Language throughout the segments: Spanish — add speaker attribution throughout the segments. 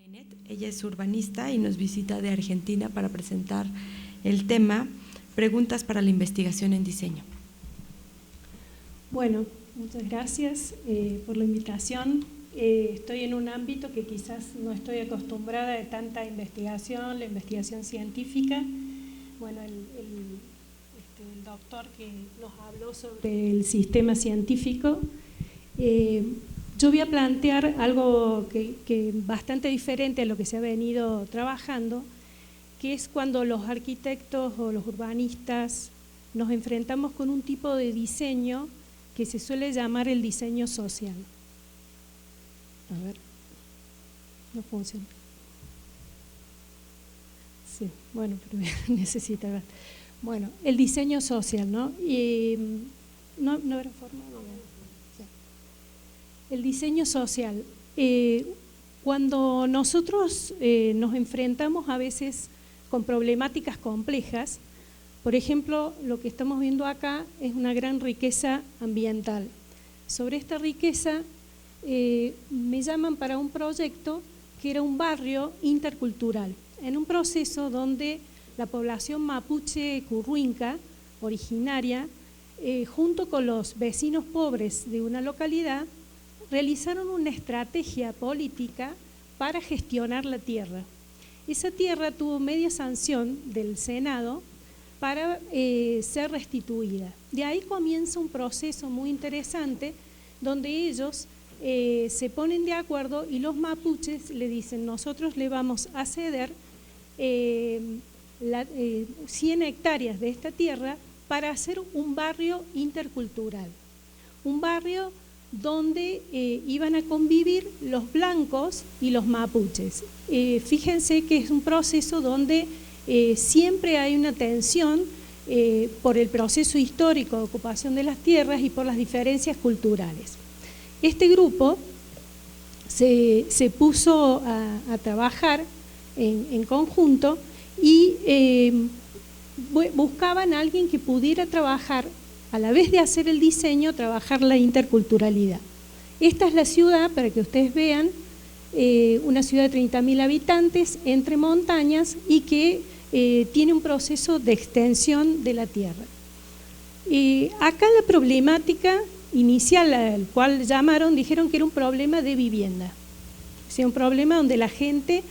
Speaker 1: Mainet. Ella es urbanista y nos visita de Argentina para presentar el tema Preguntas para la investigación en diseño.
Speaker 2: Bueno, muchas gracias por la invitación. Estoy en un ámbito que quizás no estoy acostumbrada de tanta investigación, la investigación científica. Bueno, el doctor que nos habló sobre el sistema científico, yo voy a plantear algo que bastante diferente a lo que se ha venido trabajando, que es cuando los arquitectos o los urbanistas nos enfrentamos con un tipo de diseño que se suele llamar el diseño social. A ver, no funciona. Sí, bueno, pero necesita ver. Bueno, el diseño social, ¿no? Y no habrá forma de... El diseño social. Cuando nosotros nos enfrentamos a veces con problemáticas complejas, por ejemplo, lo que estamos viendo acá es una gran riqueza ambiental. Sobre esta riqueza me llaman para un proyecto que era un barrio intercultural, en un proceso donde la población mapuche curruinca, originaria, junto con los vecinos pobres de una localidad, realizaron una estrategia política para gestionar la tierra. Esa tierra tuvo media sanción del Senado para ser restituida. De ahí comienza un proceso muy interesante donde ellos se ponen de acuerdo y los mapuches le dicen: nosotros le vamos a ceder 100 hectáreas de esta tierra para hacer un barrio intercultural, un barrio donde iban a convivir los blancos y los mapuches. Fíjense que es un proceso donde siempre hay una tensión por el proceso histórico de ocupación de las tierras y por las diferencias culturales. Este grupo se puso a trabajar en conjunto y buscaban a alguien que pudiera trabajar, a la vez de hacer el diseño, trabajar la interculturalidad. Esta es la ciudad, para que ustedes vean, una ciudad de 30.000 habitantes entre montañas y que tiene un proceso de extensión de la tierra. Acá la problemática inicial al cual llamaron, dijeron que era un problema de vivienda, o sea, un problema donde la gente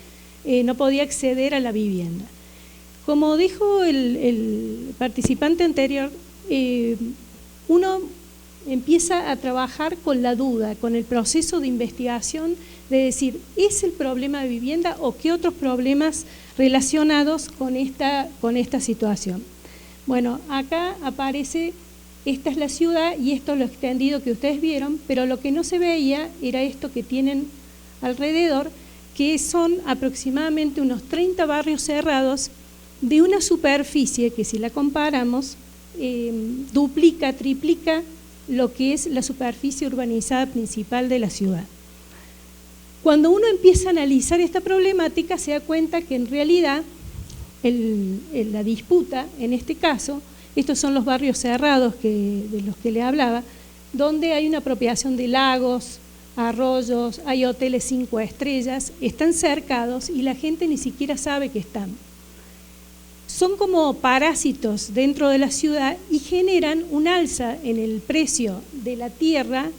Speaker 2: no podía acceder a la vivienda. Como dijo el participante anterior, uno empieza a trabajar con la duda, con el proceso de investigación de decir, ¿es el problema de vivienda o qué otros problemas relacionados con esta situación? Bueno, acá aparece, esta es la ciudad y esto es lo extendido que ustedes vieron, pero lo que no se veía era esto que tienen alrededor, que son aproximadamente unos 30 barrios cerrados de una superficie que, si la comparamos, duplica, triplica lo que es la superficie urbanizada principal de la ciudad. Cuando uno empieza a analizar esta problemática, se da cuenta que en realidad la disputa, en este caso, estos son los barrios cerrados de los que le hablaba, donde hay una apropiación de lagos, arroyos, hay hoteles 5 estrellas, están cercados y la gente ni siquiera sabe que están. Son como parásitos dentro de la ciudad y generan un alza en el precio de la tierra,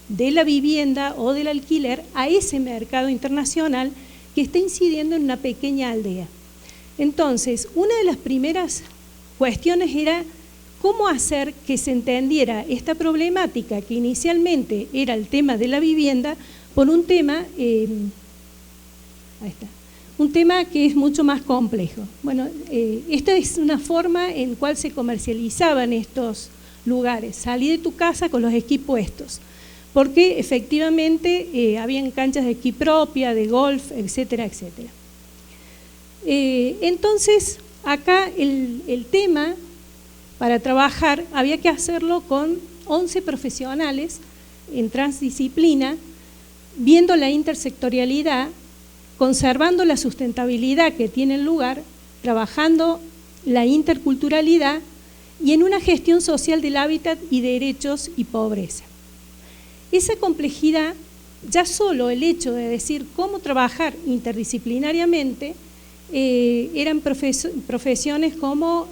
Speaker 2: de la vivienda o del alquiler a ese mercado internacional que está incidiendo en una pequeña aldea. Entonces, una de las primeras cuestiones era cómo hacer que se entendiera esta problemática que inicialmente era el tema de la vivienda por un tema, un tema que es mucho más complejo. Bueno, esta es una forma en cual se comercializaban estos lugares. Salí de tu casa con los esquí puestos, porque efectivamente habían canchas de esquí propia, de golf, etcétera, etcétera. Entonces, acá el tema para trabajar había que hacerlo con 11 profesionales en transdisciplina, viendo la intersectorialidad, conservando la sustentabilidad que tiene el lugar, trabajando la interculturalidad y en una gestión social del hábitat y derechos y pobreza. Esa complejidad, ya solo el hecho de decir cómo trabajar interdisciplinariamente eran profesiones como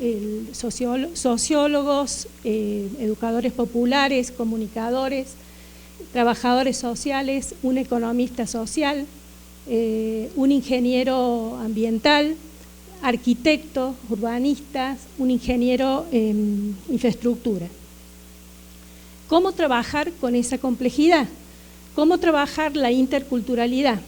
Speaker 2: sociólogos, educadores populares, comunicadores, trabajadores sociales, un economista social, un ingeniero ambiental, arquitectos, urbanistas, un ingeniero en infraestructura. ¿Cómo trabajar con esa complejidad? ¿Cómo trabajar la interculturalidad?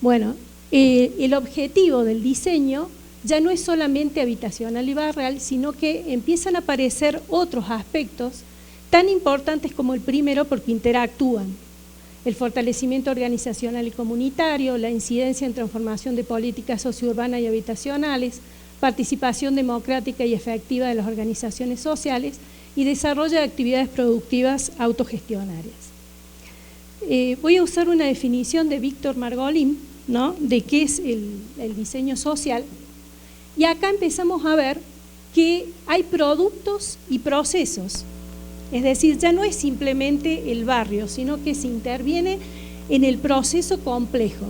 Speaker 2: Bueno, el objetivo del diseño ya no es solamente habitacional y barrial, sino que empiezan a aparecer otros aspectos tan importantes como el primero porque interactúan. El fortalecimiento organizacional y comunitario, la incidencia en transformación de políticas sociourbanas y habitacionales, participación democrática y efectiva de las organizaciones sociales y desarrollo de actividades productivas autogestionarias. Voy a usar una definición de Víctor Margolin, ¿no?, de qué es el diseño social, y acá empezamos a ver que hay productos y procesos. Es decir, ya no es simplemente el barrio, sino que se interviene en el proceso complejo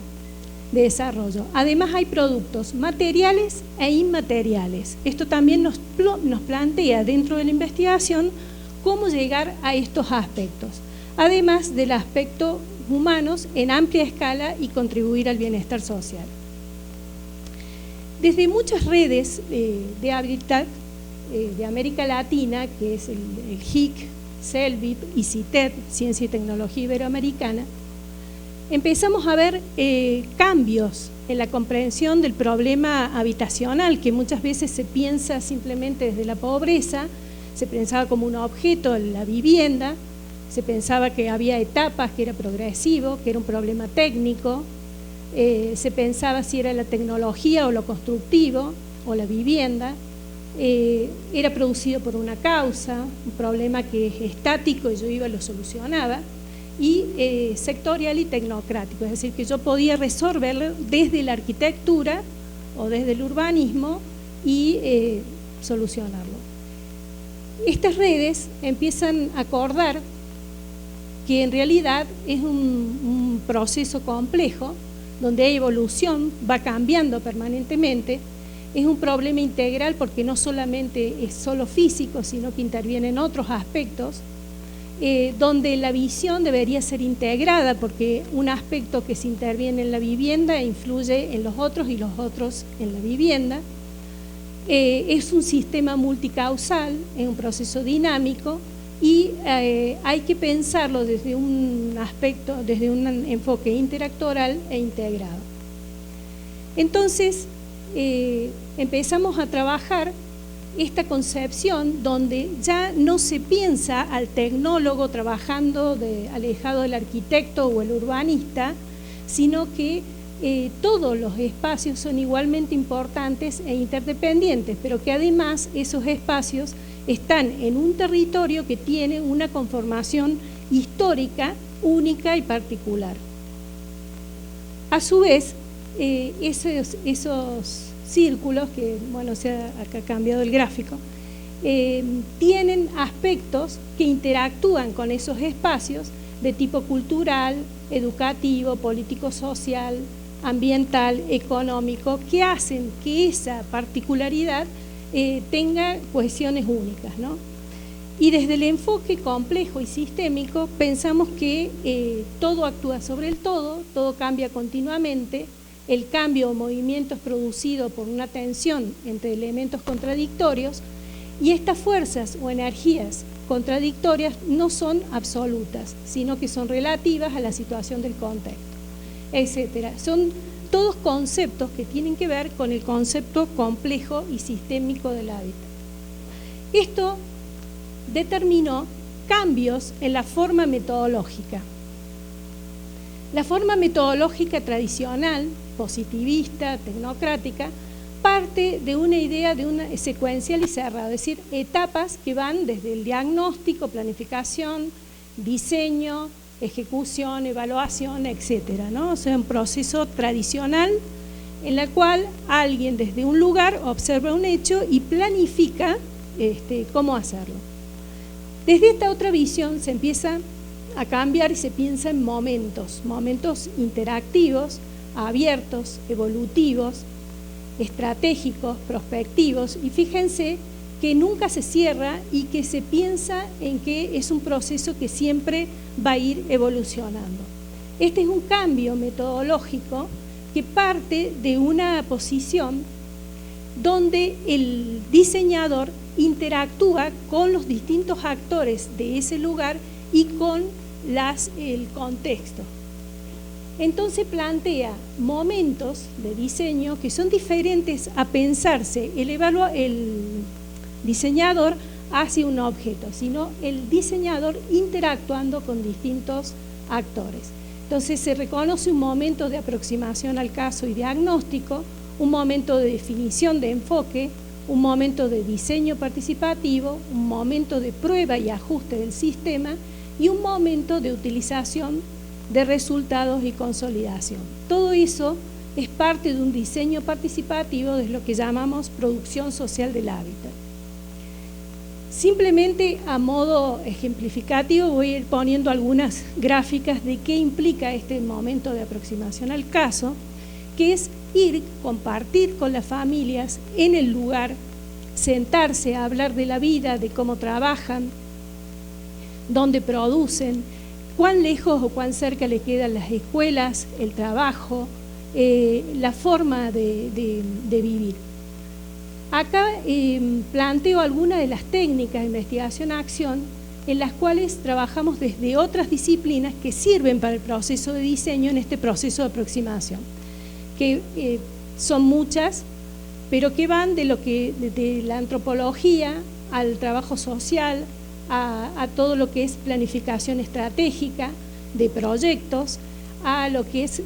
Speaker 2: de desarrollo. Además hay productos materiales e inmateriales. Esto también nos plantea dentro de la investigación cómo llegar a estos aspectos, además del aspecto humanos en amplia escala y contribuir al bienestar social. Desde muchas redes de hábitat de América Latina, que es el HIC, CELVIP y CITED, Ciencia y Tecnología Iberoamericana, empezamos a ver cambios en la comprensión del problema habitacional, que muchas veces se piensa simplemente desde la pobreza, se pensaba como un objeto la vivienda, se pensaba que había etapas, que era progresivo, que era un problema técnico, se pensaba si era la tecnología o lo constructivo o la vivienda. Era producido por una causa, un problema que es estático y yo iba y lo solucionaba, y sectorial y tecnocrático, es decir, que yo podía resolverlo desde la arquitectura o desde el urbanismo y solucionarlo. Estas redes empiezan a acordar que en realidad es un proceso complejo, donde hay evolución, va cambiando permanentemente. Es un problema integral porque no solamente es solo físico, sino que intervienen otros aspectos, donde la visión debería ser integrada porque un aspecto que se interviene en la vivienda influye en los otros y los otros en la vivienda. Es un sistema multicausal, es un proceso dinámico y hay que pensarlo desde un aspecto, desde un enfoque interactoral e integrado. Entonces, empezamos a trabajar esta concepción donde ya no se piensa al tecnólogo trabajando alejado del arquitecto o el urbanista, sino que todos los espacios son igualmente importantes e interdependientes, pero que además esos espacios están en un territorio que tiene una conformación histórica única y particular. A su vez, esos círculos, que bueno, acá ha cambiado el gráfico, tienen aspectos que interactúan con esos espacios de tipo cultural, educativo, político-social, ambiental, económico, que hacen que esa particularidad tenga cohesiones únicas, ¿no? Y desde el enfoque complejo y sistémico pensamos que todo actúa sobre el todo cambia continuamente, el cambio o movimiento es producido por una tensión entre elementos contradictorios y estas fuerzas o energías contradictorias no son absolutas, sino que son relativas a la situación del contexto, etcétera. Son todos conceptos que tienen que ver con el concepto complejo y sistémico del hábitat. Esto determinó cambios en la forma metodológica. La forma metodológica tradicional, positivista, tecnocrática, parte de una idea de una secuencial y cerrado, es decir, etapas que van desde el diagnóstico, planificación, diseño, ejecución, evaluación, etcétera, ¿no? O sea, un proceso tradicional en el cual alguien desde un lugar observa un hecho y planifica cómo hacerlo. Desde esta otra visión se empieza a cambiar y se piensa en momentos interactivos, abiertos, evolutivos, estratégicos, prospectivos, y fíjense que nunca se cierra y que se piensa en que es un proceso que siempre va a ir evolucionando. Este es un cambio metodológico que parte de una posición donde el diseñador interactúa con los distintos actores de ese lugar y con el contexto. Entonces plantea momentos de diseño que son diferentes a pensarse el diseñador hacia un objeto, sino el diseñador interactuando con distintos actores. Entonces se reconoce un momento de aproximación al caso y diagnóstico, un momento de definición de enfoque, un momento de diseño participativo, un momento de prueba y ajuste del sistema y un momento de utilización de resultados y consolidación. Todo eso es parte de un diseño participativo de lo que llamamos producción social del hábitat. Simplemente a modo ejemplificativo voy a ir poniendo algunas gráficas de qué implica este momento de aproximación al caso, que es compartir con las familias en el lugar, sentarse a hablar de la vida, de cómo trabajan, dónde producen, cuán lejos o cuán cerca le quedan las escuelas, el trabajo, la forma de vivir. Acá planteo algunas de las técnicas de investigación-acción en las cuales trabajamos desde otras disciplinas que sirven para el proceso de diseño en este proceso de aproximación, que son muchas, pero que van de la antropología al trabajo social, a todo lo que es planificación estratégica de proyectos, a lo que es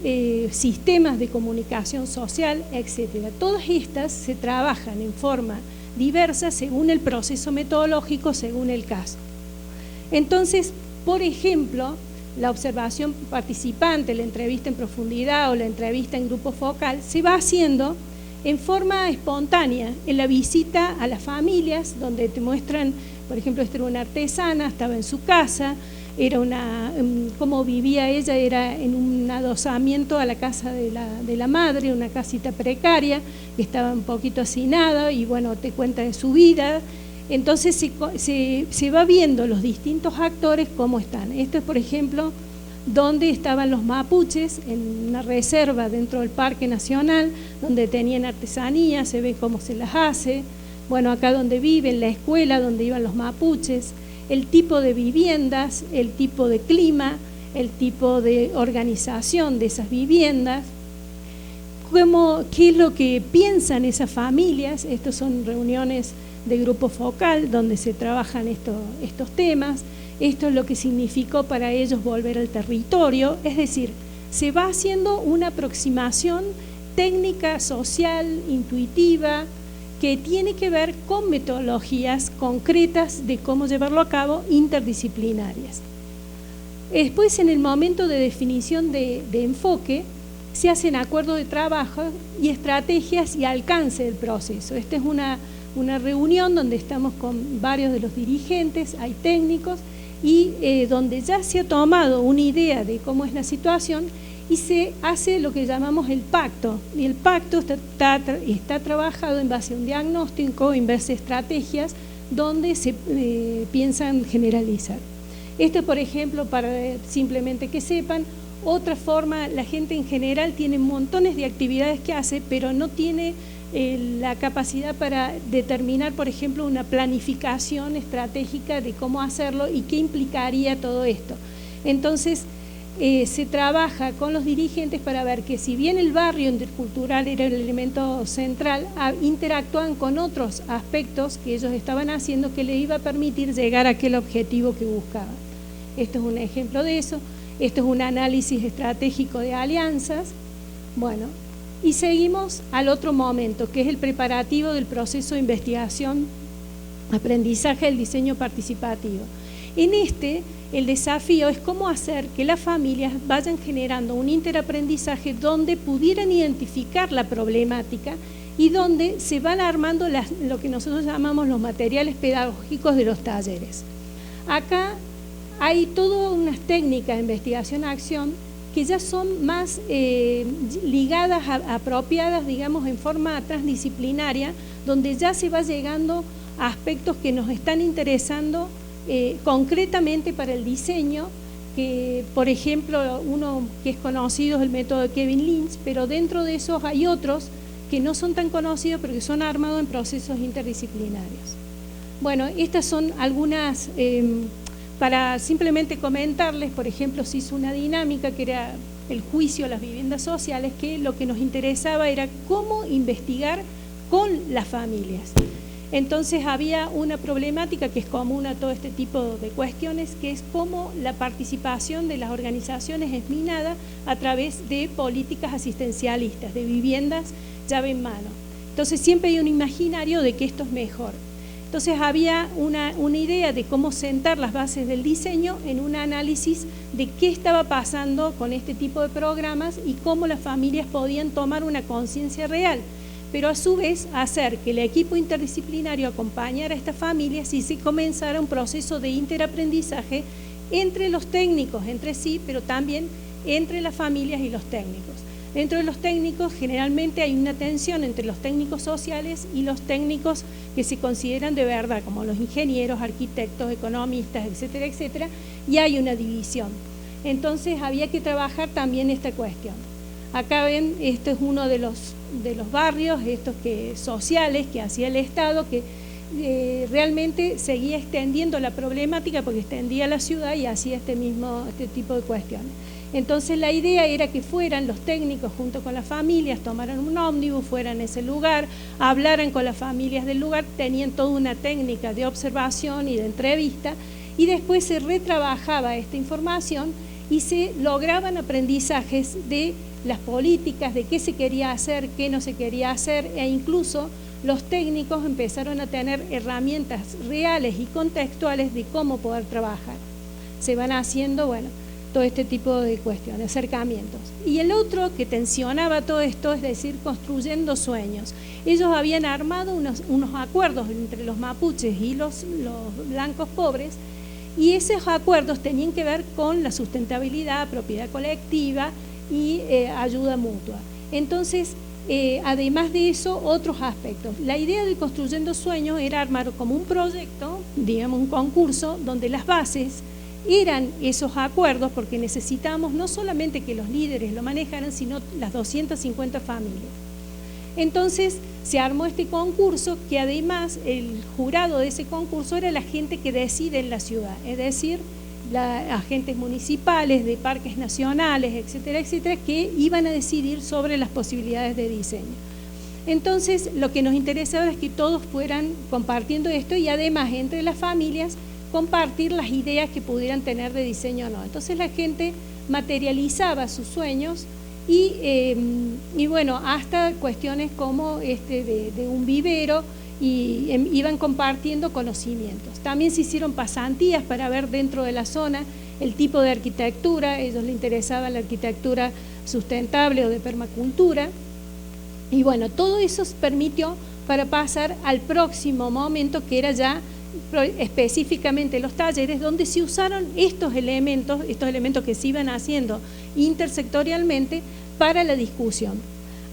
Speaker 2: sistemas de comunicación social, etcétera. Todas estas se trabajan en forma diversa según el proceso metodológico, según el caso. Entonces, por ejemplo, la observación participante, la entrevista en profundidad o la entrevista en grupo focal se va haciendo en forma espontánea, en la visita a las familias, donde te muestran, por ejemplo, esta era una artesana, estaba en su casa, cómo vivía ella, era en un adosamiento a la casa de la madre, una casita precaria, que estaba un poquito hacinada, y bueno, te cuenta de su vida. Entonces se va viendo los distintos actores cómo están. Esto es, por ejemplo, donde estaban los mapuches, en una reserva dentro del Parque Nacional, donde tenían artesanías, se ve cómo se las hace. Bueno, acá donde viven, la escuela donde iban los mapuches, el tipo de viviendas, el tipo de clima, el tipo de organización de esas viviendas, qué es lo que piensan esas familias. Estas son reuniones de grupo focal donde se trabajan estos temas. Esto es lo que significó para ellos volver al territorio, es decir, se va haciendo una aproximación técnica, social, intuitiva, que tiene que ver con metodologías concretas de cómo llevarlo a cabo, interdisciplinarias. Después, en el momento de definición de enfoque, se hacen acuerdos de trabajo y estrategias y alcance del proceso. Esta es una reunión donde estamos con varios de los dirigentes, hay técnicos, y donde ya se ha tomado una idea de cómo es la situación y se hace lo que llamamos el pacto. Y el pacto está trabajado en base a un diagnóstico, en base a estrategias donde se piensan generalizar. Esto, por ejemplo, para simplemente que sepan, otra forma, la gente en general tiene montones de actividades que hace, pero no tiene la capacidad para determinar, por ejemplo, una planificación estratégica de cómo hacerlo y qué implicaría todo esto. Entonces, se trabaja con los dirigentes para ver que si bien el barrio intercultural era el elemento central, interactúan con otros aspectos que ellos estaban haciendo que les iba a permitir llegar a aquel objetivo que buscaban. Esto es un ejemplo de eso. Esto es un análisis estratégico de alianzas. Bueno, y seguimos al otro momento, que es el preparativo del proceso de investigación, aprendizaje del diseño participativo. En el desafío es cómo hacer que las familias vayan generando un interaprendizaje donde pudieran identificar la problemática y donde se van armando lo que nosotros llamamos los materiales pedagógicos de los talleres. Acá hay todas unas técnicas de investigación-acción que ya son más ligadas, apropiadas, digamos, en forma transdisciplinaria, donde ya se va llegando a aspectos que nos están interesando concretamente para el diseño, que por ejemplo uno que es conocido es el método de Kevin Lynch, pero dentro de esos hay otros que no son tan conocidos pero que son armados en procesos interdisciplinarios. Bueno, estas son algunas, para simplemente comentarles, por ejemplo, se hizo una dinámica que era el juicio a las viviendas sociales, que lo que nos interesaba era cómo investigar con las familias. Entonces había una problemática que es común a todo este tipo de cuestiones, que es cómo la participación de las organizaciones es minada a través de políticas asistencialistas, de viviendas llave en mano. Entonces siempre hay un imaginario de que esto es mejor. Entonces había una idea de cómo sentar las bases del diseño en un análisis de qué estaba pasando con este tipo de programas y cómo las familias podían tomar una conciencia real, pero a su vez hacer que el equipo interdisciplinario acompañara a estas familias y se comenzara un proceso de interaprendizaje entre los técnicos, entre sí, pero también entre las familias y los técnicos. Dentro de los técnicos generalmente hay una tensión entre los técnicos sociales y los técnicos que se consideran de verdad, como los ingenieros, arquitectos, economistas, etcétera, etcétera, y hay una división. Entonces había que trabajar también esta cuestión. Acá ven, esto es uno de los barrios estos sociales que hacía el Estado, que realmente seguía extendiendo la problemática porque extendía la ciudad y hacía este tipo de cuestiones. Entonces la idea era que fueran los técnicos junto con las familias, tomaran un ómnibus, fueran a ese lugar, hablaran con las familias del lugar, tenían toda una técnica de observación y de entrevista, y después se retrabajaba esta información y se lograban aprendizajes de las políticas, de qué se quería hacer, qué no se quería hacer, e incluso los técnicos empezaron a tener herramientas reales y contextuales de cómo poder trabajar. Se van haciendo, bueno, todo este tipo de cuestiones, acercamientos. Y el otro que tensionaba todo esto, es decir, construyendo sueños. Ellos habían armado unos acuerdos entre los mapuches y los blancos pobres, y esos acuerdos tenían que ver con la sustentabilidad, propiedad colectiva y ayuda mutua. Entonces, además de eso, otros aspectos. La idea de Construyendo Sueños era armar como un proyecto, digamos un concurso, donde las bases eran esos acuerdos, porque necesitábamos no solamente que los líderes lo manejaran, sino las 250 familias. Entonces se armó este concurso, que además el jurado de ese concurso era la gente que decide en la ciudad, es decir, agentes municipales, de parques nacionales, etcétera, etcétera, que iban a decidir sobre las posibilidades de diseño. Entonces lo que nos interesaba es que todos fueran compartiendo esto, y además entre las familias compartir las ideas que pudieran tener de diseño o no. Entonces la gente materializaba sus sueños y bueno, hasta cuestiones como de un vivero, y iban compartiendo conocimientos. También se hicieron pasantías para ver dentro de la zona el tipo de arquitectura. A ellos les interesaba la arquitectura sustentable o de permacultura, y bueno, todo eso permitió para pasar al próximo momento, que era ya específicamente los talleres, donde se usaron estos elementos que se iban haciendo intersectorialmente para la discusión.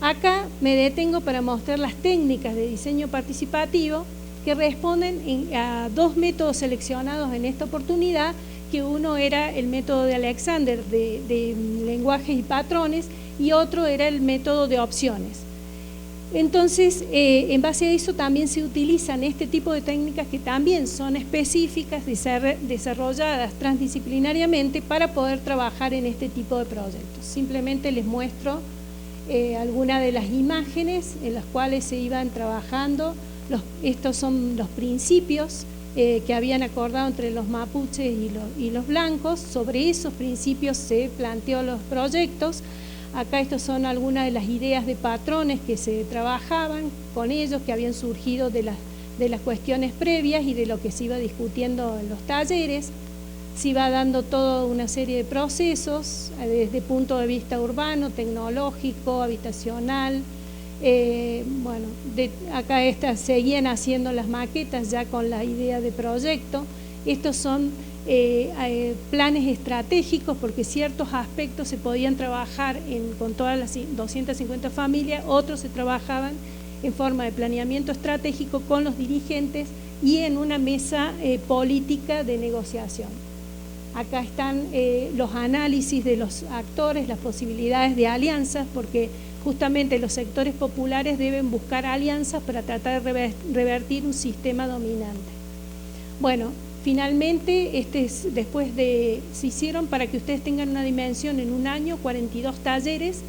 Speaker 2: Acá me detengo para mostrar las técnicas de diseño participativo que responden a dos métodos seleccionados en esta oportunidad, que uno era el método de Alexander de lenguajes y patrones, y otro era el método de opciones. Entonces, en base a eso también se utilizan este tipo de técnicas que también son específicas, desarrolladas transdisciplinariamente para poder trabajar en este tipo de proyectos. Simplemente les muestro algunas de las imágenes en las cuales se iban trabajando. Estos son los principios que habían acordado entre los mapuches y los blancos. Sobre esos principios se planteó los proyectos. Acá estas son algunas de las ideas de patrones que se trabajaban con ellos, que habían surgido de las cuestiones previas y de lo que se iba discutiendo en los talleres. Se iba dando toda una serie de procesos desde el punto de vista urbano, tecnológico, habitacional. Bueno, acá seguían haciendo las maquetas ya con la idea de proyecto. Estos son planes estratégicos, porque ciertos aspectos se podían trabajar con todas las 250 familias, otros se trabajaban en forma de planeamiento estratégico con los dirigentes y en una mesa política de negociación. Acá están los análisis de los actores, las posibilidades de alianzas, porque justamente los sectores populares deben buscar alianzas para tratar de revertir un sistema dominante. Bueno, finalmente, se hicieron, para que ustedes tengan una dimensión, en un año 42 talleres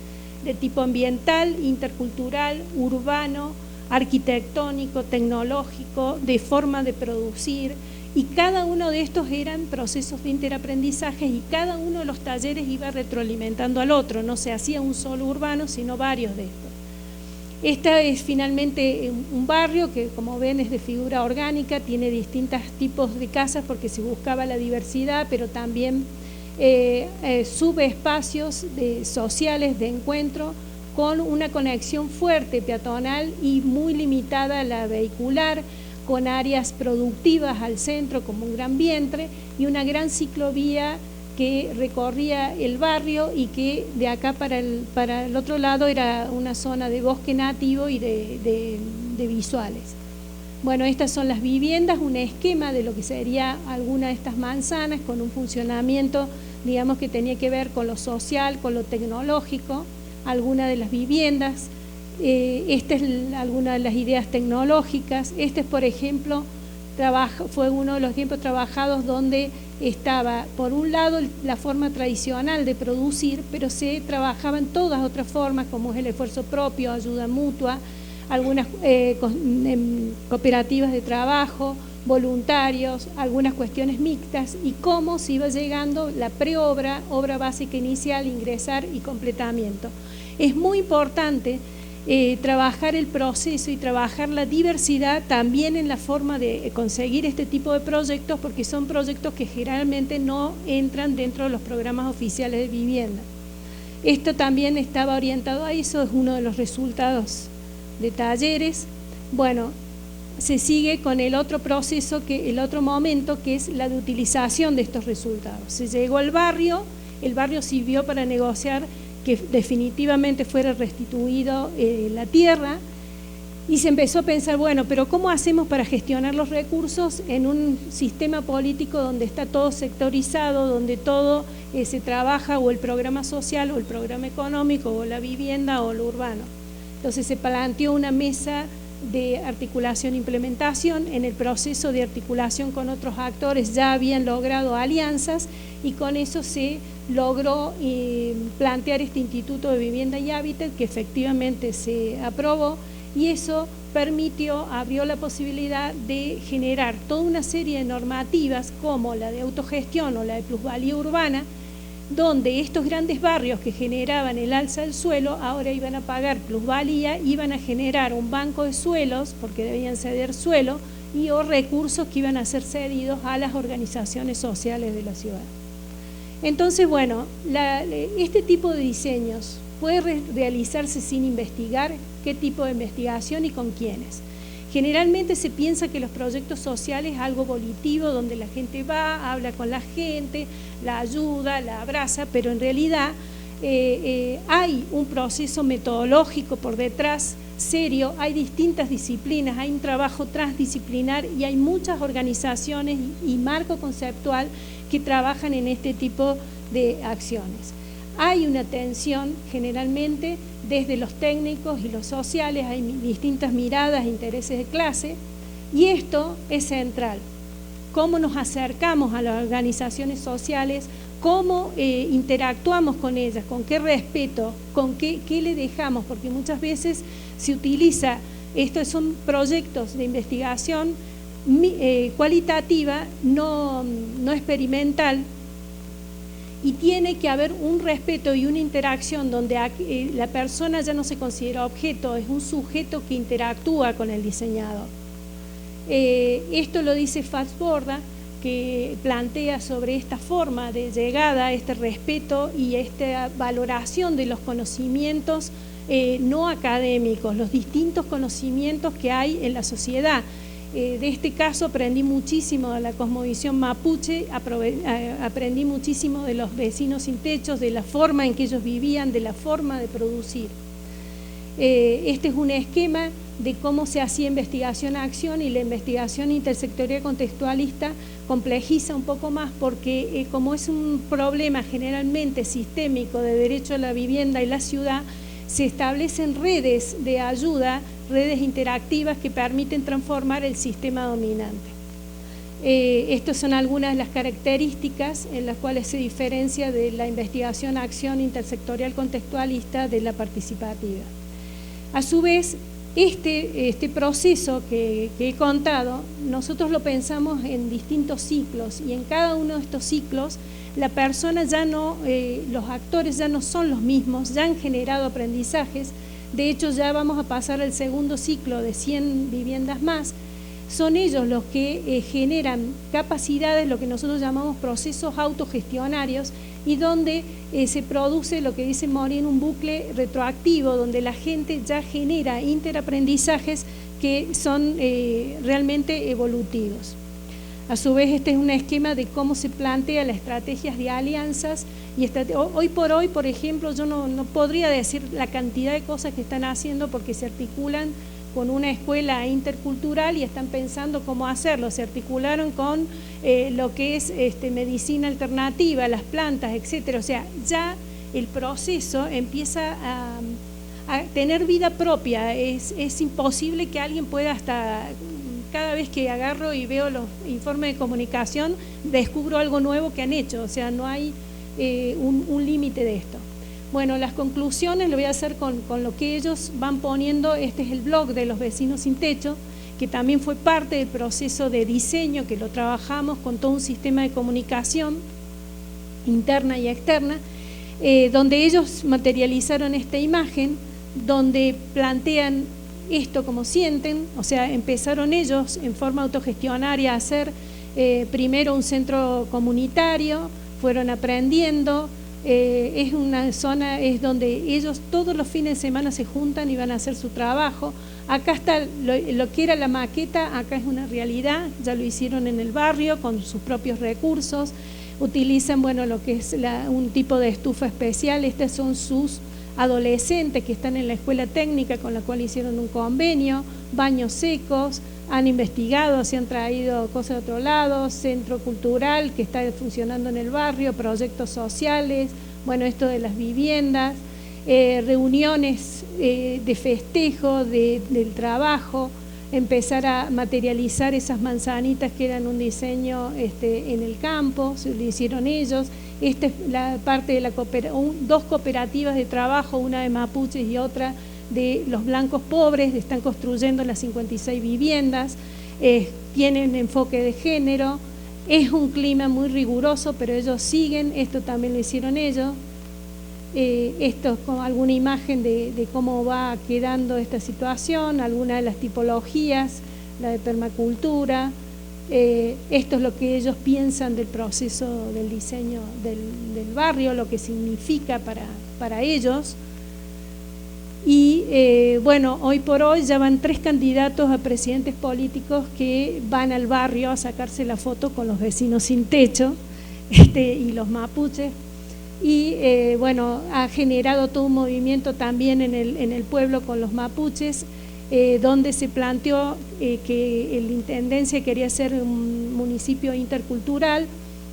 Speaker 2: de tipo ambiental, intercultural, urbano, arquitectónico, tecnológico, de forma de producir, y cada uno de estos eran procesos de interaprendizaje y cada uno de los talleres iba retroalimentando al otro, no se hacía un solo urbano, sino varios de estos. Esta es finalmente un barrio que, como ven, es de figura orgánica, tiene distintos tipos de casas porque se buscaba la diversidad, pero también subespacios sociales de encuentro con una conexión fuerte peatonal y muy limitada a la vehicular, con áreas productivas al centro como un gran vientre y una gran ciclovía que recorría el barrio y que de acá para el otro lado era una zona de bosque nativo y de visuales. Bueno, estas son las viviendas, un esquema de lo que sería alguna de estas manzanas con un funcionamiento, digamos, que tenía que ver con lo social, con lo tecnológico, alguna de las viviendas. Esta es alguna de las ideas tecnológicas. Este es, por ejemplo, fue uno de los tiempos trabajados donde estaba, por un lado, la forma tradicional de producir, pero se trabajaban todas otras formas, como es el esfuerzo propio, ayuda mutua, algunas cooperativas de trabajo, voluntarios, algunas cuestiones mixtas, y cómo se iba llegando la preobra, obra básica inicial, ingresar y completamiento. Es muy importante trabajar el proceso y trabajar la diversidad también en la forma de conseguir este tipo de proyectos, porque son proyectos que generalmente no entran dentro de los programas oficiales de vivienda. Esto también estaba orientado a eso, es uno de los resultados de talleres. Bueno, se sigue con el otro proceso, el otro momento, que es la de utilización de estos resultados. Se llegó al barrio, el barrio sirvió para negociar que definitivamente fuera restituido la tierra, y se empezó a pensar, bueno, pero ¿cómo hacemos para gestionar los recursos en un sistema político donde está todo sectorizado, donde todo se trabaja, o el programa social, o el programa económico, o la vivienda, o lo urbano? Entonces se planteó una mesa de articulación e implementación. En el proceso de articulación con otros actores ya habían logrado alianzas, y con eso se logró plantear este Instituto de Vivienda y Hábitat, que efectivamente se aprobó, y eso abrió la posibilidad de generar toda una serie de normativas como la de autogestión o la de plusvalía urbana, donde estos grandes barrios que generaban el alza del suelo ahora iban a pagar plusvalía, iban a generar un banco de suelos porque debían ceder suelo o recursos que iban a ser cedidos a las organizaciones sociales de la ciudad. Entonces, bueno, este tipo de diseños puede realizarse sin investigar. ¿Qué tipo de investigación y con quiénes? Generalmente se piensa que los proyectos sociales es algo volitivo, donde la gente va, habla con la gente, la ayuda, la abraza, pero en realidad hay un proceso metodológico por detrás serio, hay distintas disciplinas, hay un trabajo transdisciplinar y hay muchas organizaciones y marco conceptual que trabajan en este tipo de acciones. Hay una tensión generalmente desde los técnicos y los sociales, hay distintas miradas, intereses de clase, y esto es central. Cómo nos acercamos a las organizaciones sociales, cómo interactuamos con ellas, con qué respeto, con qué le dejamos, porque muchas veces se utiliza, estos son proyectos de investigación cualitativa, no experimental, y tiene que haber un respeto y una interacción donde la persona ya no se considera objeto, es un sujeto que interactúa con el diseñador. Esto lo dice Fassborda, que plantea sobre esta forma de llegada, este respeto y esta valoración de los conocimientos no académicos, los distintos conocimientos que hay en la sociedad. De este caso aprendí muchísimo de la cosmovisión mapuche, aprendí muchísimo de los vecinos sin techos, de la forma en que ellos vivían, de la forma de producir. Este es un esquema de cómo se hacía investigación-acción, y la investigación intersectorial contextualista complejiza un poco más porque como es un problema generalmente sistémico de derecho a la vivienda y la ciudad, se establecen redes de ayuda, redes interactivas que permiten transformar el sistema dominante. Estas son algunas de las características en las cuales se diferencia de la investigación-acción intersectorial contextualista de la participativa. A su vez, este proceso que he contado, nosotros lo pensamos en distintos ciclos, y en cada uno de estos ciclos la persona ya no, los actores ya no son los mismos, ya han generado aprendizajes. De hecho, ya vamos a pasar al segundo ciclo de 100 viviendas más. Son ellos los que generan capacidades, lo que nosotros llamamos procesos autogestionarios, y donde se produce lo que dice Morin, un bucle retroactivo, donde la gente ya genera interaprendizajes que son realmente evolutivos. A su vez, este es un esquema de cómo se plantea las estrategias de alianzas. Y hoy por hoy, por ejemplo, yo no podría decir la cantidad de cosas que están haciendo, porque se articulan con una escuela intercultural y están pensando cómo hacerlo. Se articularon con lo que es medicina alternativa, las plantas, etcétera. O sea, ya el proceso empieza a tener vida propia. Es imposible que alguien pueda hasta... Cada vez que agarro y veo los informes de comunicación, descubro algo nuevo que han hecho. O sea, no hay un límite de esto. Bueno, las conclusiones lo voy a hacer con lo que ellos van poniendo. Este es el blog de los vecinos sin techo, que también fue parte del proceso de diseño, que lo trabajamos con todo un sistema de comunicación interna y externa, donde ellos materializaron esta imagen, donde plantean esto como sienten. O sea, empezaron ellos en forma autogestionaria a hacer primero un centro comunitario, fueron aprendiendo. Es una zona donde ellos todos los fines de semana se juntan y van a hacer su trabajo. Acá está lo que era la maqueta, acá es una realidad, ya lo hicieron en el barrio con sus propios recursos. Utilizan, bueno, lo que es un tipo de estufa especial. Estos son sus adolescentes que están en la escuela técnica con la cual hicieron un convenio, baños secos, han investigado, se han traído cosas de otro lado, centro cultural que está funcionando en el barrio, proyectos sociales, bueno, esto de las viviendas, reuniones de festejo, del trabajo, empezar a materializar esas manzanitas que eran un diseño en el campo, se lo hicieron ellos. Esta es la parte de dos cooperativas de trabajo, una de mapuches y otra de los blancos pobres, están construyendo las 56 viviendas, tienen enfoque de género, es un clima muy riguroso, pero ellos siguen, esto también lo hicieron ellos. Esto es con alguna imagen de cómo va quedando esta situación, alguna de las tipologías, la de permacultura. Esto es lo que ellos piensan del proceso del diseño del barrio, lo que significa para ellos. Y bueno, hoy por hoy ya van 3 candidatos a presidentes políticos que van al barrio a sacarse la foto con los vecinos sin techo y los mapuches. Y bueno, ha generado todo un movimiento también en el pueblo con los mapuches, donde se planteó que la intendencia quería ser un municipio intercultural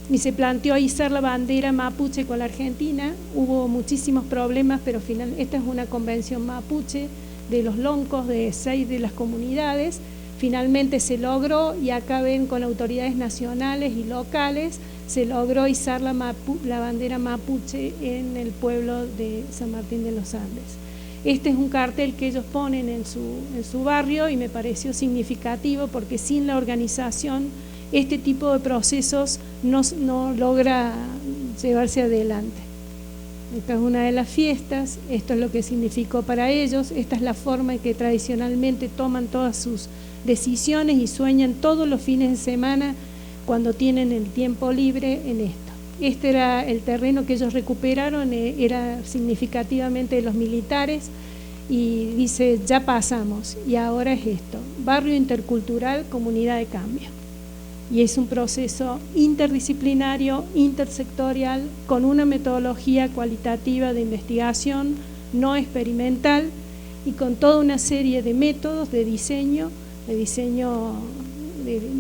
Speaker 2: y se planteó izar la bandera mapuche con la Argentina. Hubo muchísimos problemas, pero esta es una convención mapuche de los loncos de 6 de las comunidades. Finalmente se logró, y acá ven con autoridades nacionales y locales, se logró izar la bandera mapuche en el pueblo de San Martín de los Andes. Este es un cartel que ellos ponen en su barrio y me pareció significativo, porque sin la organización este tipo de procesos no logra llevarse adelante. Esta es una de las fiestas, esto es lo que significó para ellos, esta es la forma en que tradicionalmente toman todas sus decisiones y sueñan todos los fines de semana cuando tienen el tiempo libre en esto. Este era el terreno que ellos recuperaron, era significativamente de los militares, y dice, ya pasamos, y ahora es esto, barrio intercultural, comunidad de cambio. Y es un proceso interdisciplinario, intersectorial, con una metodología cualitativa de investigación no experimental y con toda una serie de métodos de diseño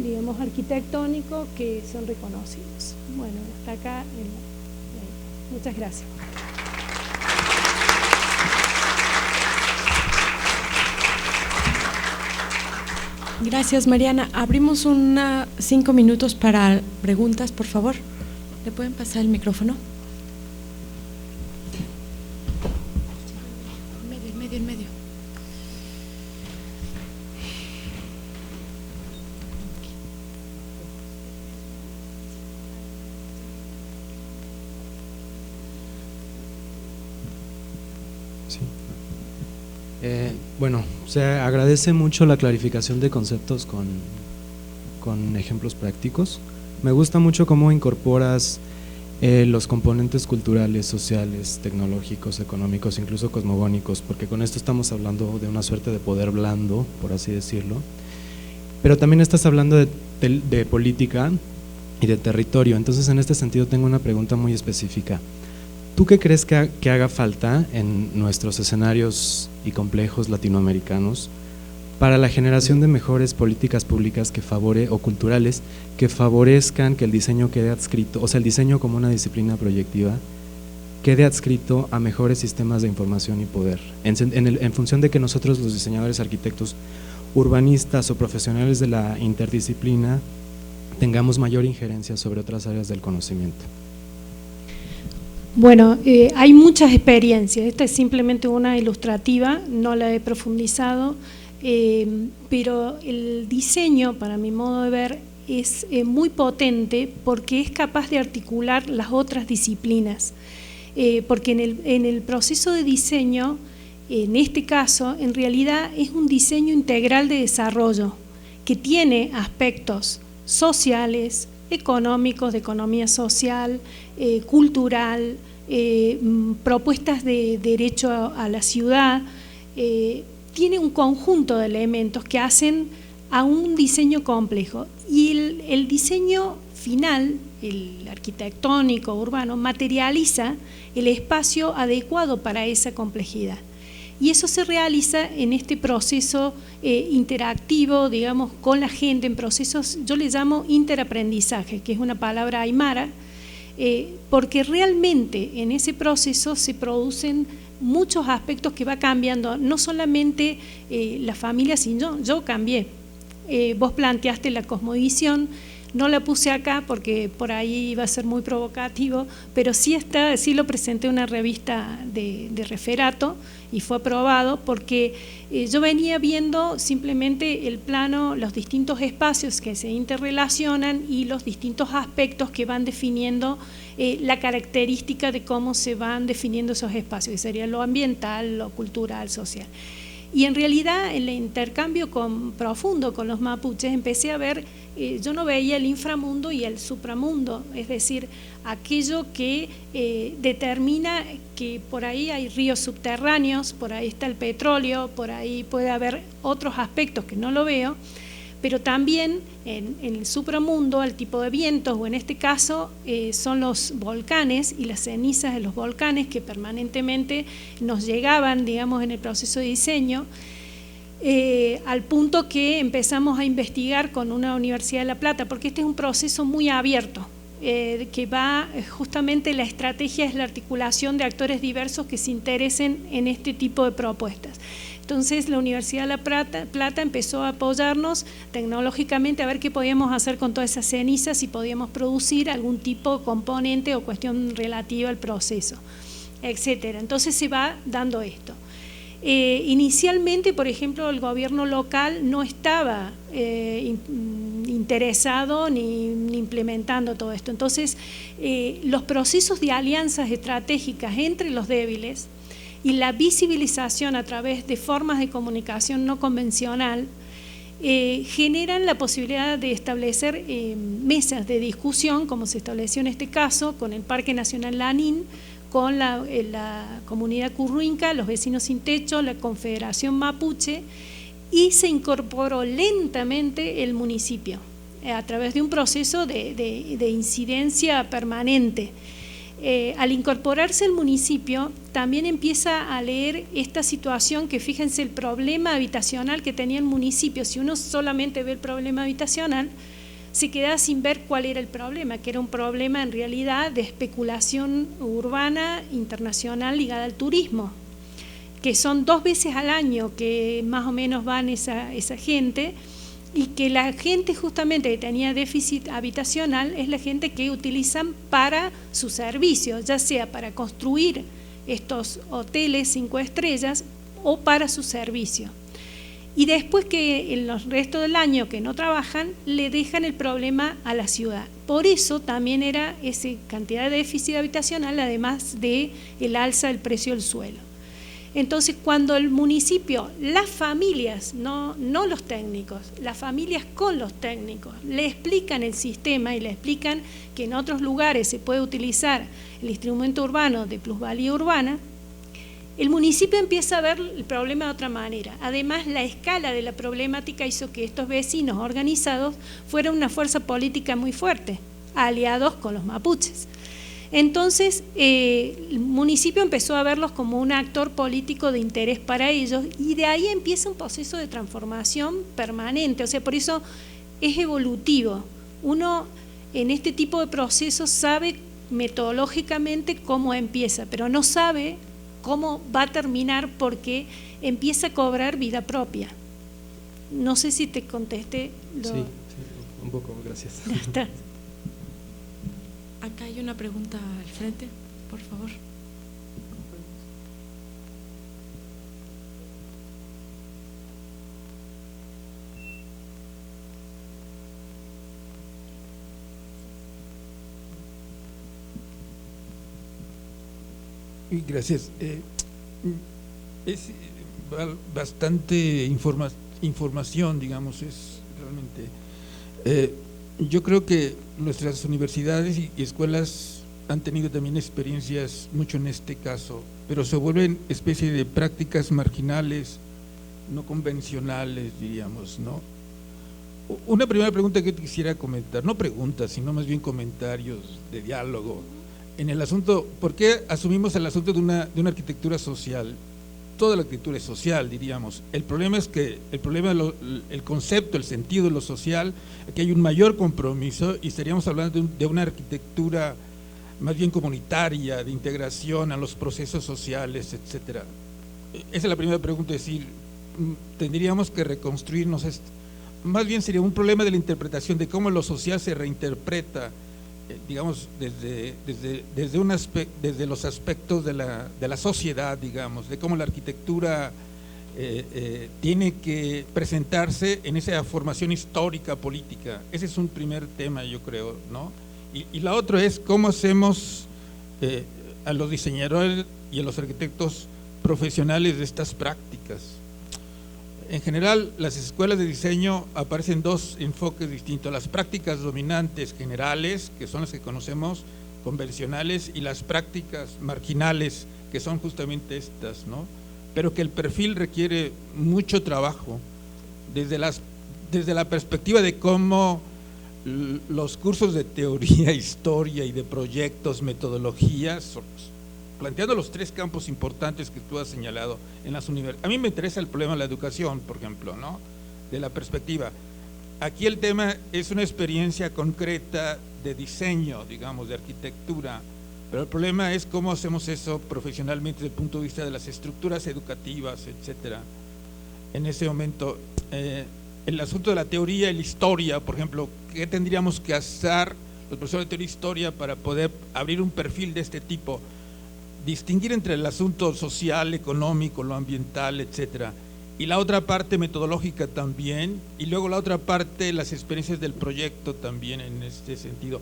Speaker 2: digamos, arquitectónico que son reconocidos. Bueno, hasta acá. Muchas gracias.
Speaker 1: Gracias, Mariana. Abrimos 5 minutos para preguntas, por favor. ¿Le pueden pasar el micrófono? En medio.
Speaker 3: Sí. Bueno, se agradece mucho la clarificación de conceptos con ejemplos prácticos. Me gusta mucho cómo incorporas los componentes culturales, sociales, tecnológicos, económicos, incluso cosmogónicos, porque con esto estamos hablando de una suerte de poder blando, por así decirlo, pero también estás hablando de política y de territorio. Entonces, en este sentido tengo una pregunta muy específica. ¿Tú qué crees que haga falta en nuestros escenarios y complejos latinoamericanos para la generación de mejores políticas públicas o culturales que favorezcan que el diseño quede adscrito, o sea, el diseño como una disciplina proyectiva, quede adscrito a mejores sistemas de información y poder, en función de que nosotros, los diseñadores, arquitectos, urbanistas o profesionales de la interdisciplina, tengamos mayor injerencia sobre otras áreas del conocimiento?
Speaker 2: Bueno, hay muchas experiencias, esta es simplemente una ilustrativa, no la he profundizado, pero el diseño, para mi modo de ver, es muy potente porque es capaz de articular las otras disciplinas, porque en el proceso de diseño, en este caso, en realidad es un diseño integral de desarrollo que tiene aspectos sociales, económicos, de economía social, cultural, propuestas de derecho a la ciudad, tiene un conjunto de elementos que hacen a un diseño complejo. Y el diseño final, el arquitectónico, urbano, materializa el espacio adecuado para esa complejidad. Y eso se realiza en este proceso interactivo, digamos, con la gente, en procesos, yo le llamo interaprendizaje, que es una palabra aymara, porque realmente en ese proceso se producen muchos aspectos que va cambiando, no solamente la familia, sino yo cambié. Vos planteaste la cosmovisión, no la puse acá porque por ahí iba a ser muy provocativo, pero sí lo presenté en una revista de referato y fue aprobado porque yo venía viendo simplemente el plano, los distintos espacios que se interrelacionan y los distintos aspectos que van definiendo la característica de cómo se van definiendo esos espacios, que sería lo ambiental, lo cultural, social. Y en realidad el intercambio profundo con los mapuches empecé a ver, yo no veía el inframundo y el supramundo, es decir, aquello que determina que por ahí hay ríos subterráneos, por ahí está el petróleo, por ahí puede haber otros aspectos que no lo veo, pero también en el supramundo, el tipo de vientos, o en este caso son los volcanes y las cenizas de los volcanes que permanentemente nos llegaban, digamos, en el proceso de diseño, al punto que empezamos a investigar con una Universidad de La Plata, porque este es un proceso muy abierto, que va justamente, la estrategia es la articulación de actores diversos que se interesen en este tipo de propuestas. Entonces la Universidad de La Plata empezó a apoyarnos tecnológicamente a ver qué podíamos hacer con todas esas cenizas, si podíamos producir algún tipo de componente o cuestión relativa al proceso, etcétera. Entonces se va dando esto. Inicialmente, por ejemplo, el gobierno local no estaba interesado ni implementando todo esto. Entonces, los procesos de alianzas estratégicas entre los débiles y la visibilización a través de formas de comunicación no convencional generan la posibilidad de establecer mesas de discusión, como se estableció en este caso con el Parque Nacional Lanín, con la comunidad curruinca, los vecinos sin techo, la Confederación Mapuche, y se incorporó lentamente el municipio a través de un proceso de incidencia permanente. Al incorporarse el municipio, también empieza a leer esta situación que, fíjense, el problema habitacional que tenía el municipio. Si uno solamente ve el problema habitacional, se queda sin ver cuál era el problema, que era un problema en realidad de especulación urbana internacional ligada al turismo, que son 2 veces al año que más o menos van esa gente, y que la gente justamente que tenía déficit habitacional es la gente que utilizan para su servicio, ya sea para construir estos hoteles 5 estrellas o para su servicio. Y después que en los restos del año que no trabajan, le dejan el problema a la ciudad. Por eso también era esa cantidad de déficit habitacional, además de el alza del precio del suelo. Entonces, cuando el municipio, las familias, no los técnicos, las familias con los técnicos, le explican el sistema y le explican que en otros lugares se puede utilizar el instrumento urbano de plusvalía urbana, el municipio empieza a ver el problema de otra manera. Además, la escala de la problemática hizo que estos vecinos organizados fueran una fuerza política muy fuerte, aliados con los mapuches. Entonces, el municipio empezó a verlos como un actor político de interés para ellos, y de ahí empieza un proceso de transformación permanente. O sea, por eso es evolutivo. Uno en este tipo de procesos sabe metodológicamente cómo empieza, pero no sabe cómo va a terminar, porque empieza a cobrar vida propia. No sé si te contesté.
Speaker 3: Sí, un poco, gracias.
Speaker 2: Ya está.
Speaker 1: Acá hay una pregunta al frente, por favor.
Speaker 4: Gracias. Es bastante información, digamos, es realmente… yo creo que nuestras universidades y escuelas han tenido también experiencias mucho en este caso, pero se vuelven especie de prácticas marginales, no convencionales, diríamos, ¿no? Una primera pregunta que quisiera comentar, no preguntas, sino más bien comentarios de diálogo, en el asunto, ¿por qué asumimos el asunto de una arquitectura social? Toda la arquitectura es social, diríamos. El problema es que el concepto, el sentido de lo social, que hay un mayor compromiso, y estaríamos hablando de una arquitectura más bien comunitaria, de integración a los procesos sociales, etcétera. Esa es la primera pregunta, es decir, tendríamos que reconstruirnos. Más bien sería un problema de la interpretación de cómo lo social se reinterpreta, digamos, desde los aspectos de la sociedad, digamos, de cómo la arquitectura tiene que presentarse en esa formación histórica, política. Ese es un primer tema, yo creo, ¿no? Y la otra es cómo hacemos a los diseñadores y a los arquitectos profesionales de estas prácticas. En general, las escuelas de diseño aparecen 2 enfoques distintos: las prácticas dominantes generales, que son las que conocemos, convencionales, y las prácticas marginales, que son justamente estas, ¿no? Pero que el perfil requiere mucho trabajo desde la perspectiva de cómo los cursos de teoría, historia y de proyectos, metodologías, planteando los 3 campos importantes que tú has señalado en las universidades. A mí me interesa el problema de la educación, por ejemplo, ¿no? De la perspectiva. Aquí el tema es una experiencia concreta de diseño, digamos, de arquitectura, pero el problema es cómo hacemos eso profesionalmente desde el punto de vista de las estructuras educativas, etcétera. En ese momento, el asunto de la teoría y la historia, por ejemplo, ¿qué tendríamos que hacer los profesores de teoría e historia para poder abrir un perfil de este tipo? Distinguir entre el asunto social, económico, lo ambiental, etcétera, y la otra parte metodológica también, y luego la otra parte, las experiencias del proyecto también en este sentido.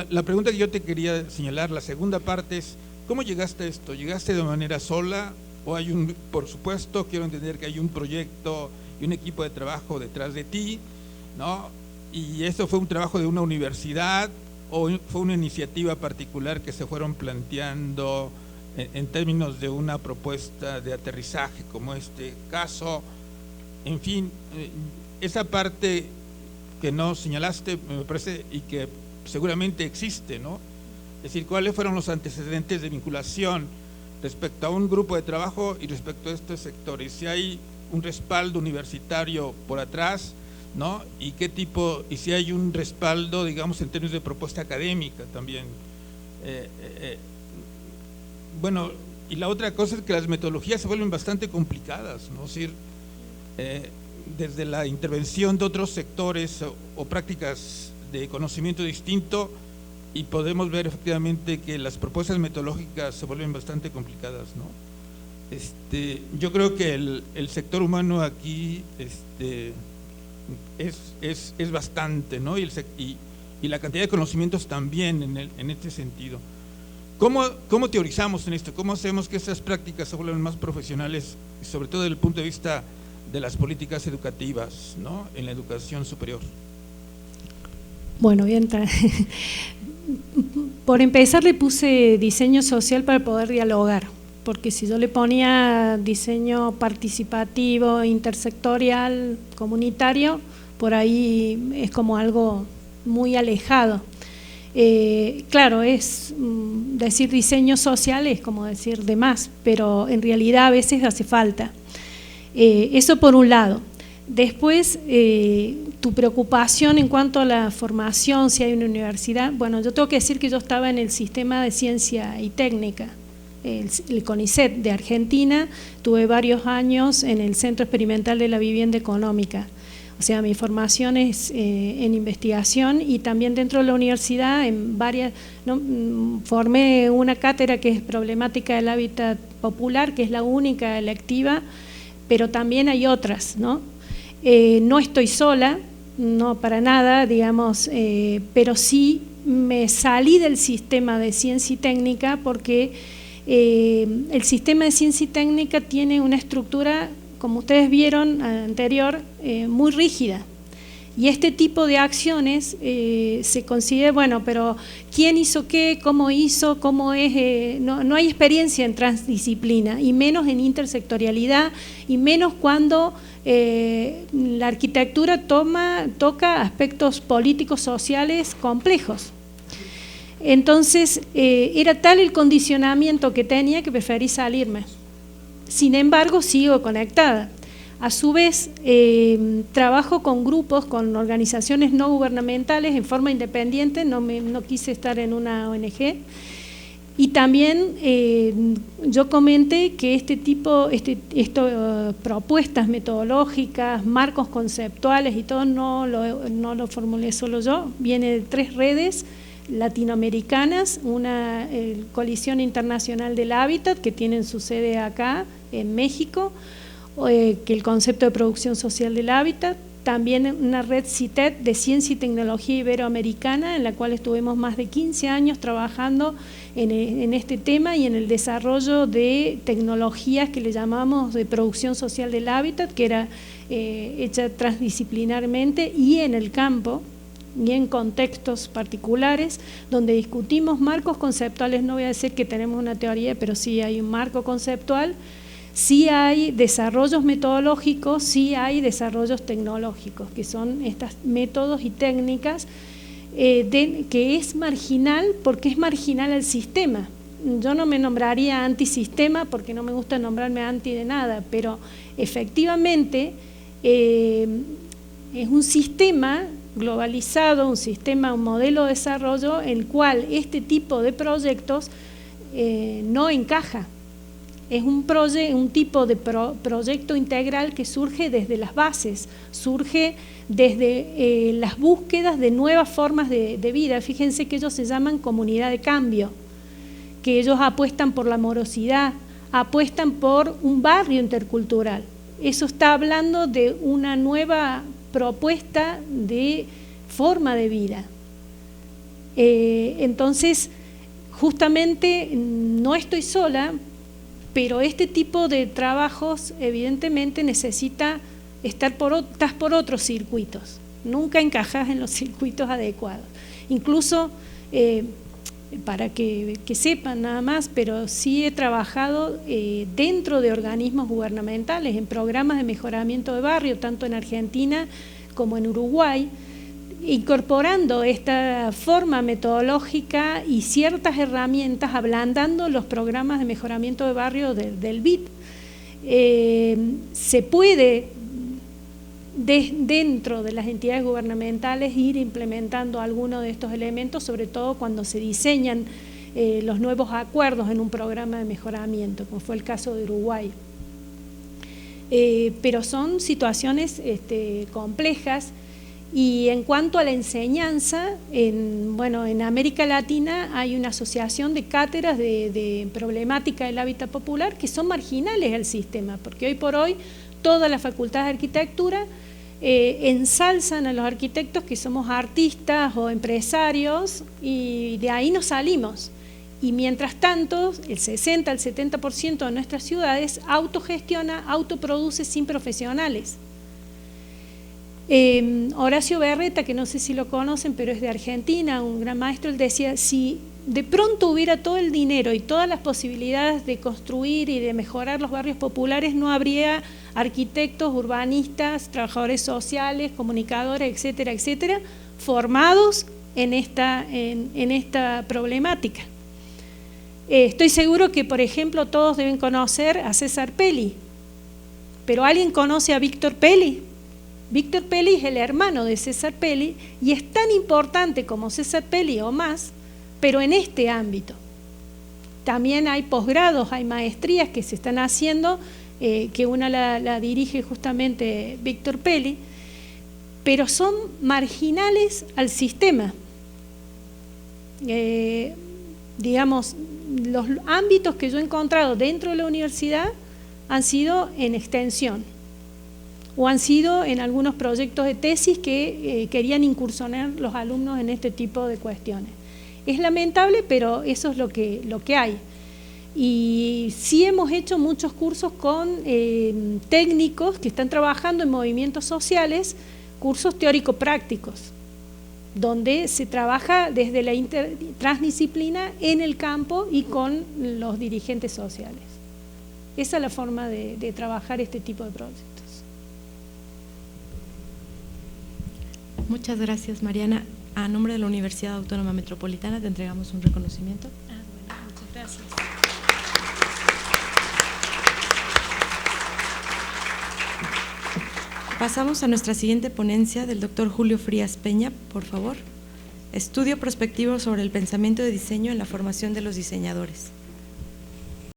Speaker 4: La pregunta que yo te quería señalar, la segunda parte es, ¿cómo llegaste a esto? ¿Llegaste de manera sola o hay por supuesto, quiero entender que hay un proyecto y un equipo de trabajo detrás de ti, ¿no? Y esto fue un trabajo de una universidad, o fue una iniciativa particular que se fueron planteando en términos de una propuesta de aterrizaje como este caso? En fin, esa parte que no señalaste me parece y que seguramente existe, ¿no? Es decir, ¿cuáles fueron los antecedentes de vinculación respecto a un grupo de trabajo y respecto a estos sectores? Si hay un respaldo universitario por atrás, ¿no? Y qué tipo, y si hay un respaldo, digamos, en términos de propuesta académica también. Bueno, y la otra cosa es que las metodologías se vuelven bastante complicadas, ¿no? Es decir, desde la intervención de otros sectores o prácticas de conocimiento distinto, y podemos ver efectivamente que las propuestas metodológicas se vuelven bastante complicadas, ¿no? Yo creo que el sector humano aquí es bastante, ¿no? Y la cantidad de conocimientos también en este sentido. ¿Cómo teorizamos en esto? ¿Cómo hacemos que estas prácticas se vuelvan más profesionales, sobre todo desde el punto de vista de las políticas educativas, ¿no? En la educación superior?
Speaker 2: Bueno, bien. Por empezar le puse diseño social para poder dialogar, porque si yo le ponía diseño participativo, intersectorial, comunitario, por ahí es como algo muy alejado. Claro, es decir diseño social es como decir de más, pero en realidad a veces hace falta. Eso por un lado. Después, tu preocupación en cuanto a la formación, si hay una universidad. Bueno, yo tengo que decir que yo estaba en el sistema de ciencia y técnica, el CONICET de Argentina. Tuve varios años en el Centro Experimental de la Vivienda Económica. O sea, mi formación es en investigación y también dentro de la universidad en varias, ¿no? Formé una cátedra que es problemática del hábitat popular, que es la única electiva, pero también hay otras, ¿no? No estoy sola, no para nada, digamos, pero sí me salí del sistema de ciencia y técnica porque el sistema de ciencia y técnica tiene una estructura, como ustedes vieron anterior, muy rígida. Y este tipo de acciones se considera, bueno, pero ¿quién hizo qué? ¿Cómo hizo? ¿Cómo es? No hay experiencia en transdisciplina, y menos en intersectorialidad, y menos cuando la arquitectura toca aspectos políticos, sociales complejos. Entonces, era tal el condicionamiento que tenía que preferí salirme. Sin embargo, sigo conectada. A su vez, trabajo con grupos, con organizaciones no gubernamentales en forma independiente, no quise estar en una ONG. Y también yo comenté que propuestas metodológicas, marcos conceptuales y todo, no lo formulé solo yo, viene de 3 redes latinoamericanas, una Coalición Internacional del Hábitat, que tienen su sede acá en México, que el concepto de producción social del hábitat, también una red CITED de ciencia y tecnología iberoamericana, en la cual estuvimos más de 15 años trabajando en este tema y en el desarrollo de tecnologías que le llamamos de producción social del hábitat, que era hecha transdisciplinarmente y en el campo y en contextos particulares, donde discutimos marcos conceptuales. No voy a decir que tenemos una teoría, pero sí hay un marco conceptual. Sí hay desarrollos metodológicos, sí hay desarrollos tecnológicos, que son estos métodos y técnicas que es marginal, porque es marginal al sistema. Yo no me nombraría antisistema porque no me gusta nombrarme anti de nada, pero efectivamente es un sistema globalizado, un modelo de desarrollo en el cual este tipo de proyectos no encaja. Es un tipo de proyecto integral que surge desde las bases, surge desde las búsquedas de nuevas formas de vida. Fíjense que ellos se llaman comunidad de cambio, que ellos apuestan por la morosidad, apuestan por un barrio intercultural. Eso está hablando de una nueva propuesta de forma de vida. Entonces, justamente no estoy sola, pero este tipo de trabajos evidentemente necesita estás por otros circuitos, nunca encajas en los circuitos adecuados. Incluso para que sepan nada más, pero sí he trabajado dentro de organismos gubernamentales, en programas de mejoramiento de barrio, tanto en Argentina como en Uruguay, incorporando esta forma metodológica y ciertas herramientas, ablandando los programas de mejoramiento de barrio del BID. Se puede, dentro de las entidades gubernamentales, ir implementando algunos de estos elementos, sobre todo cuando se diseñan los nuevos acuerdos en un programa de mejoramiento, como fue el caso de Uruguay. Pero son situaciones complejas. Y en cuanto a la enseñanza, en América Latina hay una asociación de cátedras de problemática del hábitat popular que son marginales al sistema, porque hoy por hoy todas las facultades de arquitectura ensalzan a los arquitectos que somos artistas o empresarios y de ahí nos salimos. Y mientras tanto, el 60 al 70% de nuestras ciudades autogestiona, autoproduce sin profesionales. Horacio Berreta, que no sé si lo conocen, pero es de Argentina, un gran maestro, él decía, si de pronto hubiera todo el dinero y todas las posibilidades de construir y de mejorar los barrios populares, no habría arquitectos, urbanistas, trabajadores sociales, comunicadores, etcétera, etcétera, formados en esta problemática. Estoy seguro que, por ejemplo, todos deben conocer a César Pelli, pero ¿alguien conoce a Víctor Pelli? Víctor Pelli es el hermano de César Pelli y es tan importante como César Pelli o más, pero en este ámbito. También hay posgrados, hay maestrías que se están haciendo, que una la dirige justamente Víctor Pelli, pero son marginales al sistema. Digamos, los ámbitos que yo he encontrado dentro de la universidad han sido en extensión, o han sido en algunos proyectos de tesis que querían incursionar los alumnos en este tipo de cuestiones. Es lamentable, pero eso es lo que hay. Y sí hemos hecho muchos cursos con técnicos que están trabajando en movimientos sociales, cursos teórico-prácticos, donde se trabaja desde la transdisciplina en el campo y con los dirigentes sociales. Esa es la forma de trabajar este tipo de proyectos.
Speaker 1: Muchas gracias, Mariana. A nombre de la Universidad Autónoma Metropolitana te entregamos un reconocimiento.
Speaker 2: Bueno, muchas gracias.
Speaker 1: Pasamos a nuestra siguiente ponencia del doctor Julio Frías Peña, por favor. Estudio prospectivo sobre el pensamiento de diseño en la formación de los diseñadores.